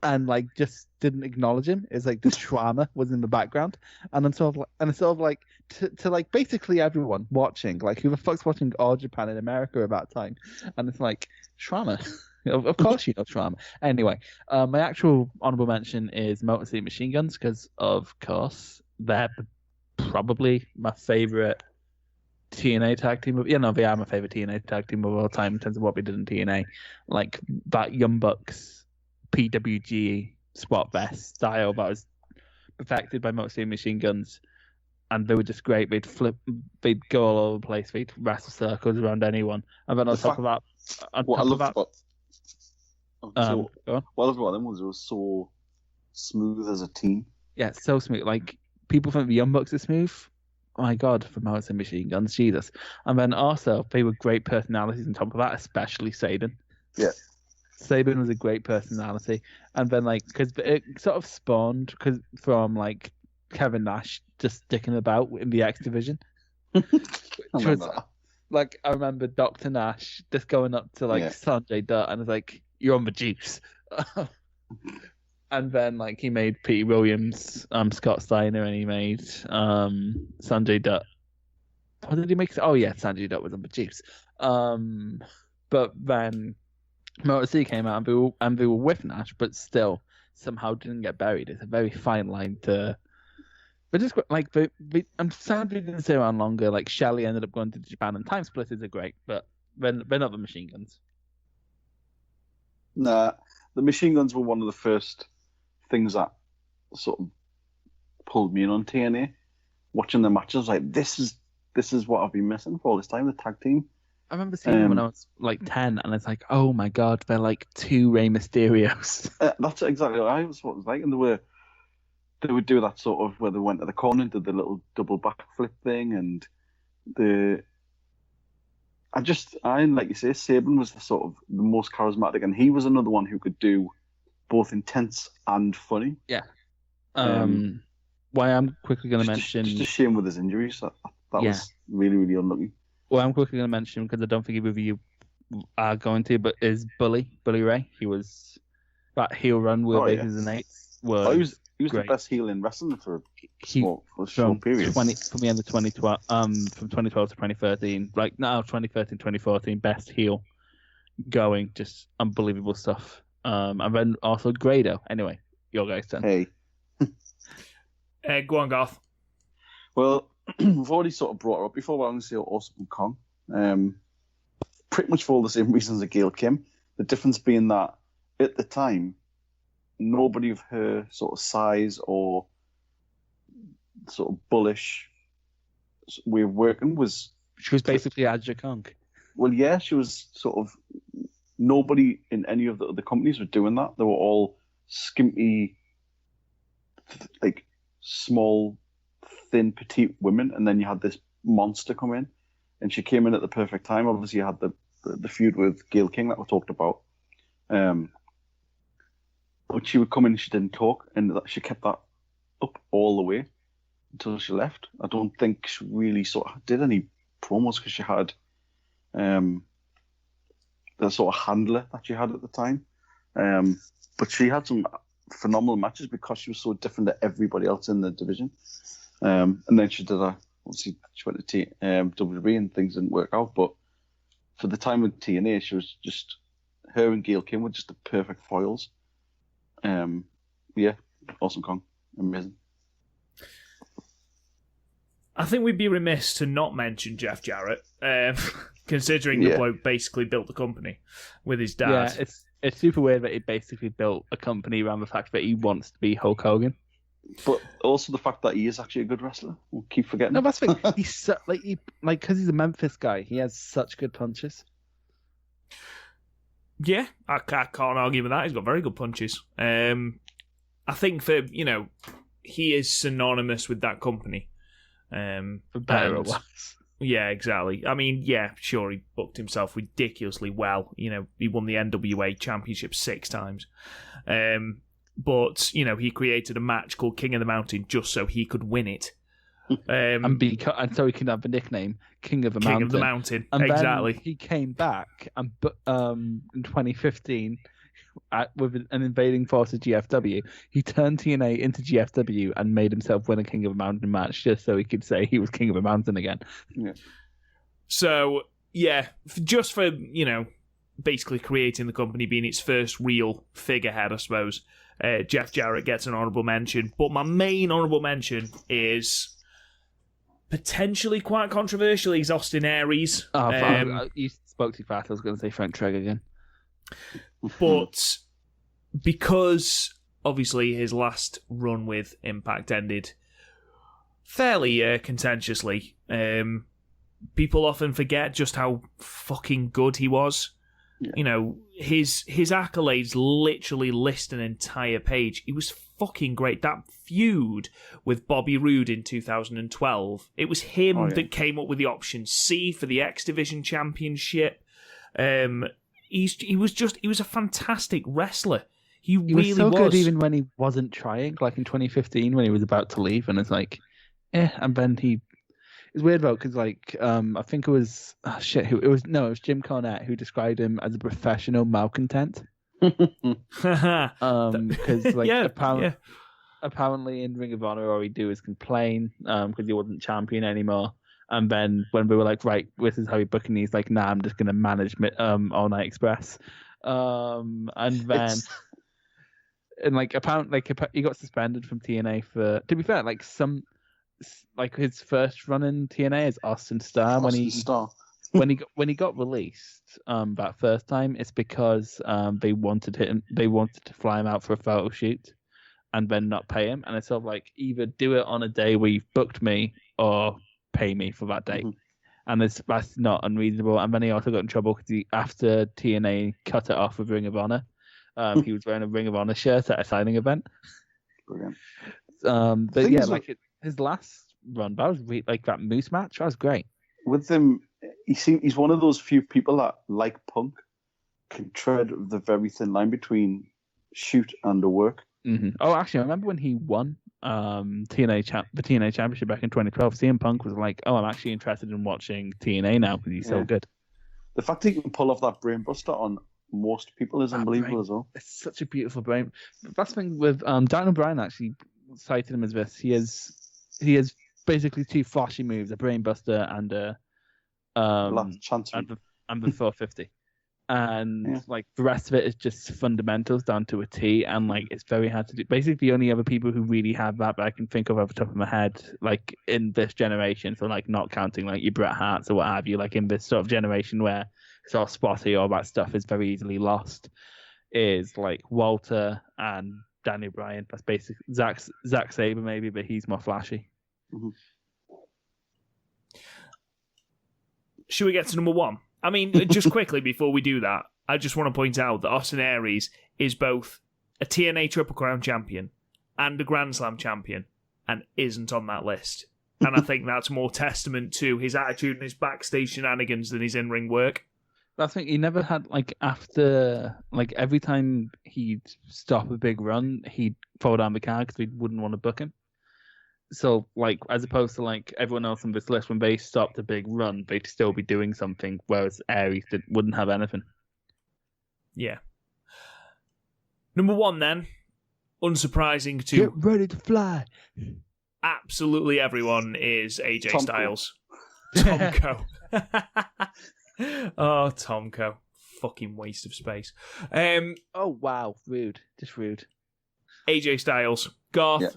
and like just didn't acknowledge him. It's like the Schwammer was in the background, and it's sort of like to like basically everyone watching, like who the fuck's watching All Japan in America at that time, and it's like Schwammer. Of course you know Schwammer. Anyway, my actual honorable mention is Motor City Machine Guns because of course they're probably my favorite TNA tag team. They are my favorite TNA tag team of all time in terms of what we did in TNA. Like that Young Bucks PWG spot vest style that was perfected by Motor City Machine Guns, and they were just great. They'd go all over the place. They'd wrestle circles around anyone, and then on top of that, what I loved about them was it was so smooth as a team. Yeah, so smooth. Like people think the Young Bucks are smooth. Oh my God, for Motor City Machine Guns, Jesus. And then also they were great personalities on top of that, especially Sabin. Yeah. Sabin was a great personality, and then like because it sort of spawned from like Kevin Nash just sticking about in the X division. Like I remember Dr. Nash just going up to like Sanjay Dutt and was like, "You're on the juice," and then like he made Pete Williams, Scott Steiner, and he made Sanjay Dutt. What did he make? Oh yeah, Sanjay Dutt was on the juice. But then Motor City came out and they were with Nash, but still somehow didn't get buried. It's a very fine line to. But just like I'm sad we didn't stay around longer. Like Shelley ended up going to Japan, and Time Splitters are great, but they're not the Machine Guns. Nah, the Machine Guns were one of the first things that sort of pulled me in on TNA. Watching the matches, like this is what I've been missing for all this time. The tag team. I remember seeing them when I was like 10, and it's like, oh my God, they're like two Rey Mysterios. That's exactly what it was like, and they would do that sort of where they went to the corner and did the little double backflip thing, and like you say, Sabin was the most charismatic, and he was another one who could do both intense and funny. Yeah. Why I'm quickly going to mention just a shame with his injuries. That was really, really unlucky. Well, I'm quickly going to mention because I don't think either of you are going to, but is Bully Ray? He was that heel run with Aces and Eights. He was the best heel in wrestling for a short period. From the end of 2012, from 2012 to 2013, 2013, 2014, best heel going, just unbelievable stuff. And then also Grado. Anyway, your guys' turn. Hey. Go on, Garth. Well, we've already sort of brought her up before, but I'm going to say Awesome Kong. Pretty much for all the same reasons as Gail Kim. The difference being that at the time, nobody of her sort of size or sort of bullish way of working was... She was basically Aja Kong. Well, yeah, she was sort of... Nobody in any of the other companies were doing that. They were all skimpy, like, small, thin, petite women, and then you had this monster come in, and she came in at the perfect time. Obviously, you had the feud with Gail King that we talked about. But she would come in and she didn't talk, and she kept that up all the way until she left. I don't think she really sort of did any promos because she had the sort of handler that she had at the time. But she had some phenomenal matches because she was so different to everybody else in the division. And then she did obviously she went to WWE and things didn't work out. But for the time with TNA, she was just, her and Gail Kim were just the perfect foils. Yeah, Awesome Kong, amazing. I think we'd be remiss to not mention Jeff Jarrett, considering the bloke basically built the company with his dad. Yeah, it's super weird that he basically built a company around the fact that he wants to be Hulk Hogan. But also the fact that he is actually a good wrestler. We'll keep forgetting. No, that's the thing. He's so, because he's a Memphis guy, he has such good punches. Yeah, I can't argue with that. He's got very good punches. I think he is synonymous with that company. For better or worse. Yeah, exactly. I mean, yeah, sure, he booked himself ridiculously well. He won the NWA Championship 6 times. But, he created a match called King of the Mountain just so he could win it. And so he can have the nickname King of the Mountain. King of the Mountain, and exactly. Then he came back and in 2015 with an invading force of GFW. He turned TNA into GFW and made himself win a King of the Mountain match just so he could say he was King of the Mountain again. Yeah. So, yeah, just for, basically creating the company, being its first real figurehead, I suppose, Jeff Jarrett gets an honourable mention. But my main honourable mention is potentially quite controversial. He's Austin Aries. You spoke too fast. I was going to say Frank Trigg again. But because obviously his last run with Impact ended fairly contentiously, people often forget just how fucking good he was. Yeah. His accolades literally list an entire page. He was fucking great. That feud with Bobby Roode in 2012, it was him that came up with the option C for the X Division Championship. He was a fantastic wrestler. He really was so good even when he wasn't trying, like in 2015 when he was about to leave, and it's like, and then it's weird though, because I think it was it was Jim Cornette who described him as a professional malcontent. Because apparently in Ring of Honor all he'd do is complain because he wasn't champion anymore. And then when we were like, right, this is how you're booking, he's like, nah, I'm just going to manage All Night Express. And then, apparently, he got suspended from TNA for, to be fair, his first run in TNA is Austin Starr. When he got released that first time, it's because they wanted to fly him out for a photo shoot and then not pay him. And it's sort of like, either do it on a day where you've booked me or pay me for that date. And that's not unreasonable. And then he also got in trouble because after TNA cut it off with Ring of Honor, he was wearing a Ring of Honor shirt at a signing event. Brilliant. But yeah, his last run, that was that Moose match, that was great. With him, he's one of those few people that, like Punk, can tread the very thin line between shoot and the work. Mm-hmm. Oh, actually, I remember when he won the TNA Championship back in 2012. CM Punk was like, "Oh, I'm actually interested in watching TNA now because he's so good." The fact that he can pull off that brainbuster on most people is unbelievable as well. It's such a beautiful brain. That's the thing with Daniel Bryan actually cited him as this. He has basically 2 flashy moves: a brainbuster and a and the 450. And the rest of it is just fundamentals down to a T, and it's very hard to do. Basically, the only other people who really have that I can think of off the top of my head, in this generation, so not counting your Bret Harts or what have you, in this sort of generation where it's all spotty, all that stuff is very easily lost, is Walter and Daniel Bryan. That's basically Zack Sabre maybe, but he's more flashy. Mm-hmm. Should we get to number 1? I mean, just quickly before we do that, I just want to point out that Austin Aries is both a TNA Triple Crown champion and a Grand Slam champion, and isn't on that list. And I think that's more testament to his attitude and his backstage shenanigans than his in-ring work. That's the thing, he never had, after, every time he'd stop a big run, he'd fall down the card because we wouldn't want to book him. So, as opposed to, everyone else on this list, when they stopped a big run, they'd still be doing something, whereas Aries wouldn't have anything. Yeah. Number 1, then. Unsurprising to... Get ready to fly! Absolutely everyone is AJ Styles. Tomko. Oh, Tomko. Fucking waste of space. Oh, wow. Rude. Just rude. AJ Styles. Garth, Yeah.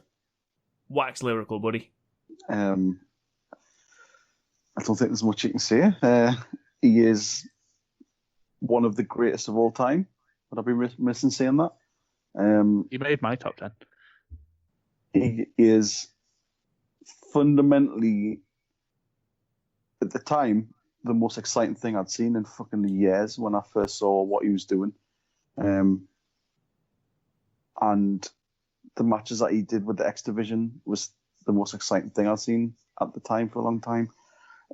wax lyrical, buddy. I don't think there's much you can say. He is one of the greatest of all time. Would I be missing saying that? He made my top 10. He is fundamentally, at the time, the most exciting thing I'd seen in fucking years when I first saw what he was doing. And the matches that he did with the X Division was the most exciting thing I'd seen at the time for a long time.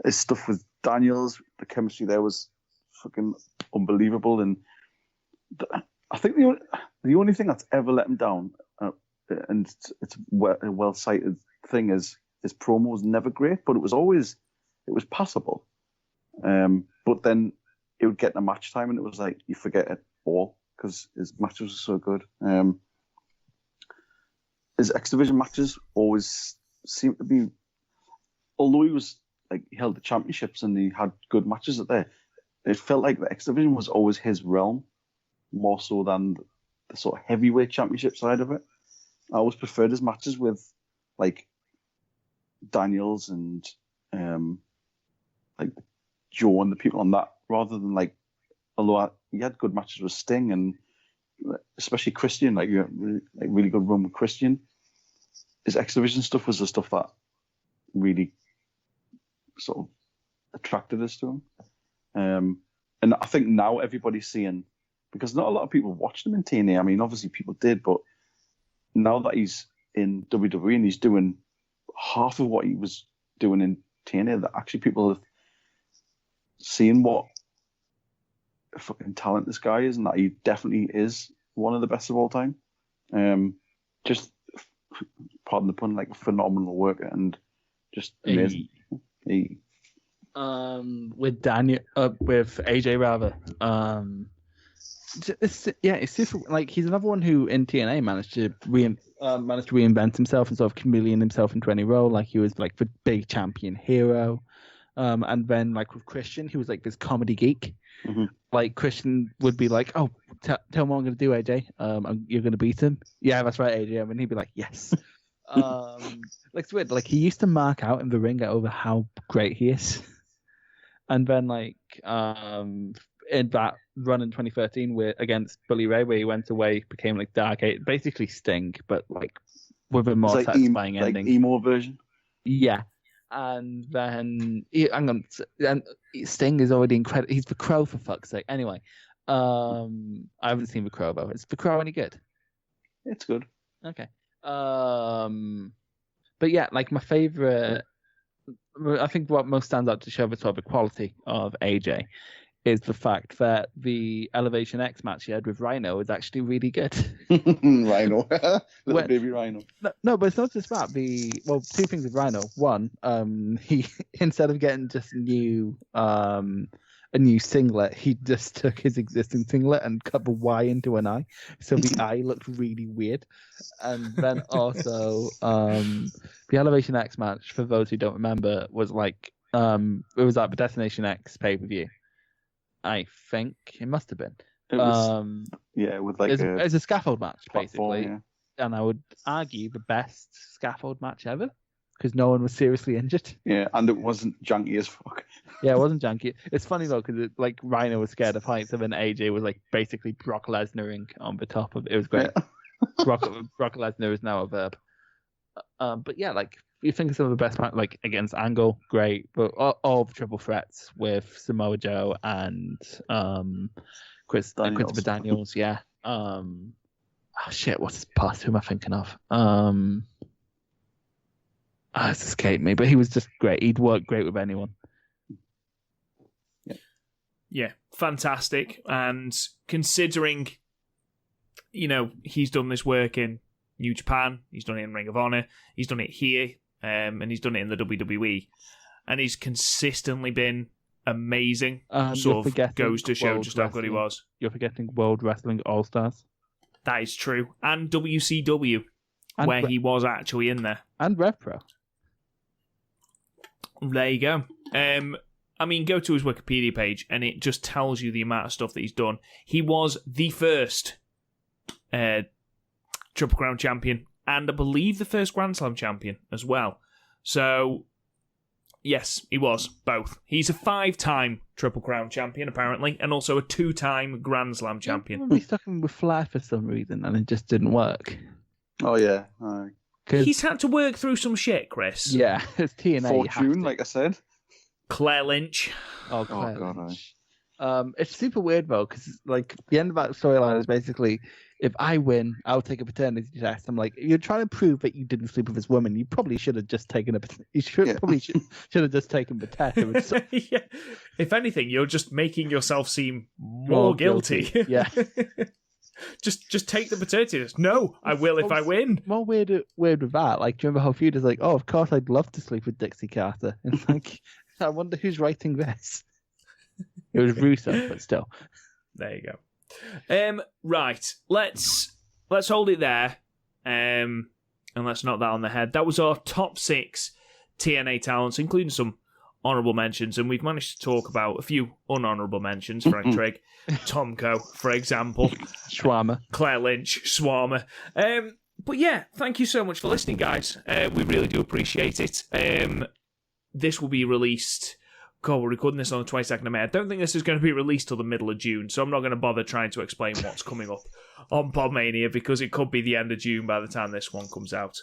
His stuff with Daniels, the chemistry there was fucking unbelievable. And I think the only thing that's ever let him down, and it's a well-cited thing, is his promo was never great, but it was passable. But then it would get in a match time and it was like, you forget it all because his matches were so good. His X Division matches always seemed to be, although he held the championships and he had good matches at there, it felt like the X Division was always his realm, more so than the sort of heavyweight championship side of it. I always preferred his matches with like Daniels and like Joe and the people on that, rather than like, although he had good matches with Sting and especially Christian, like really good run with Christian. His X Division stuff was the stuff that really sort of attracted us to him. And I think now everybody's seeing, because not a lot of people watched him in TNA. I mean, obviously people did, but now that he's in WWE and he's doing half of what he was doing in TNA, that actually people have seen what a fucking talent this guy is, and that he definitely is one of the best of all time. Just, pardon the pun, like a phenomenal worker and just amazing. With Daniel, with AJ rather, it's super. Like, he's another one who in TNA managed to reinvent himself and sort of chameleon himself into any role. Like, he was like the big champion hero, and then like with Christian, he was like this comedy geek. Mm-hmm. Like, Christian would be like, "Oh, tell me what I'm going to do, AJ. You're going to beat him." "Yeah, that's right, AJ." And he'd be like, "Yes." Like, it's weird. Like, he used to mark out in the ring over how great he is, and then like in that run in 2013 against Bully Ray, where he went away, became like Dark Eight, basically Sting, but like with a more satisfying ending, like emo version. Yeah. And then Sting is already incredible. He's the Crow, for fuck's sake. Anyway, I haven't seen the Crow though. Is the Crow any good? It's good. Okay. But yeah, like my favorite, I think what most stands out to show the sort of quality of AJ is the fact that the Elevation X match he had with Rhino is actually really good. Rhino. Little baby Rhino. No, but it's not just that. Two things with Rhino. One, he, instead of getting just a new singlet, he just took his existing singlet and cut the Y into an I. So the I looked really weird. And then also, the Elevation X match, for those who don't remember, was like, it was at the Destination X pay-per-view. I think it must have been. It was, with like it's a scaffold match, basically. Yeah. And I would argue the best scaffold match ever, because no one was seriously injured. Yeah, and it wasn't janky as fuck. Yeah, it wasn't janky. It's funny though, because like Rhino was scared of heights, and then AJ was like basically Brock Lesnaring on the top of it. It was great. Yeah. Brock Lesnar is now a verb. But yeah, like, you think of some of the best, like against Angle, great, but all the triple threats with Samoa Joe and Christopher Daniels, yeah. What's his past? Who am I thinking of? It's escaped me, but he was just great. He'd work great with anyone. Yeah, fantastic. And considering, he's done this work in New Japan, he's done it in Ring of Honor, he's done it here, and he's done it in the WWE, and he's consistently been amazing. Sort of goes to show just how good he was. You're forgetting World Wrestling All-Stars. That is true. And WCW, where he was actually in there. And Rev Pro. There you go. Go to his Wikipedia page, and it just tells you the amount of stuff that he's done. He was the first Triple Crown champion, and I believe the first Grand Slam champion as well. So, yes, he was both. He's a 5-time Triple Crown champion, apparently, and also a 2-time Grand Slam champion. We stuck him with Flair for some reason, and it just didn't work. Oh, yeah. He's had to work through some shit, Chris. Yeah, it's TNA. Fortune, like I said. Claire Lynch. Oh, Claire God, Lynch. It's super weird, though, because like the end of that storyline is basically, if I win, I'll take a paternity test. I'm like, you're trying to prove that you didn't sleep with this woman. You probably should have just taken should have just taken the test. It was yeah. If anything, you're just making yourself seem more guilty. Yeah. Just take the paternity test. No, I will if I win. More weird with that. Like, do you remember how Feud is like, oh, of course I'd love to sleep with Dixie Carter. And it's like, I wonder who's writing this. It was Russo, but still. There you go. Right, let's hold it there, and let's knock that on the head. That was our top 6 TNA talents, including some honourable mentions, and we've managed to talk about a few unhonourable mentions. Frank Trigg, Tomko, for example, Schwarmer, Claire Lynch, Schwarmer. But yeah, thank you so much for listening, guys. We really do appreciate it. This will be released. God, we're recording this on the 22nd of May. I don't think this is going to be released till the middle of June, so I'm not going to bother trying to explain what's coming up on PodMania because it could be the end of June by the time this one comes out.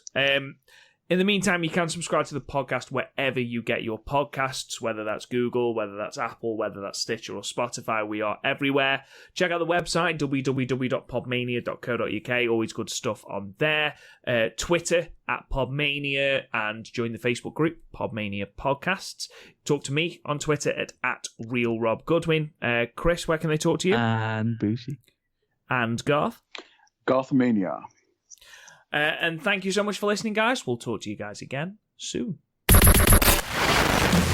In the meantime, you can subscribe to the podcast wherever you get your podcasts, whether that's Google, whether that's Apple, whether that's Stitcher or Spotify. We are everywhere. Check out the website, www.podmania.co.uk. Always good stuff on there. Twitter, @PodMania, and join the Facebook group, PodMania Podcasts. Talk to me on Twitter at RealRobGoodwin. Chris, where can they talk to you? And Boosie. And Garth? Garthmania. And thank you so much for listening, guys. We'll talk to you guys again soon.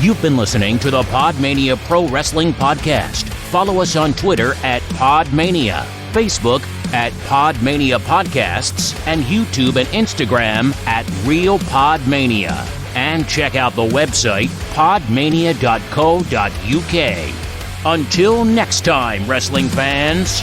You've been listening to the PodMania Pro Wrestling Podcast. Follow us on Twitter @PodMania, Facebook @PodMania Podcasts, and YouTube and Instagram @RealPodMania. And check out the website podmania.co.uk. Until next time, wrestling fans.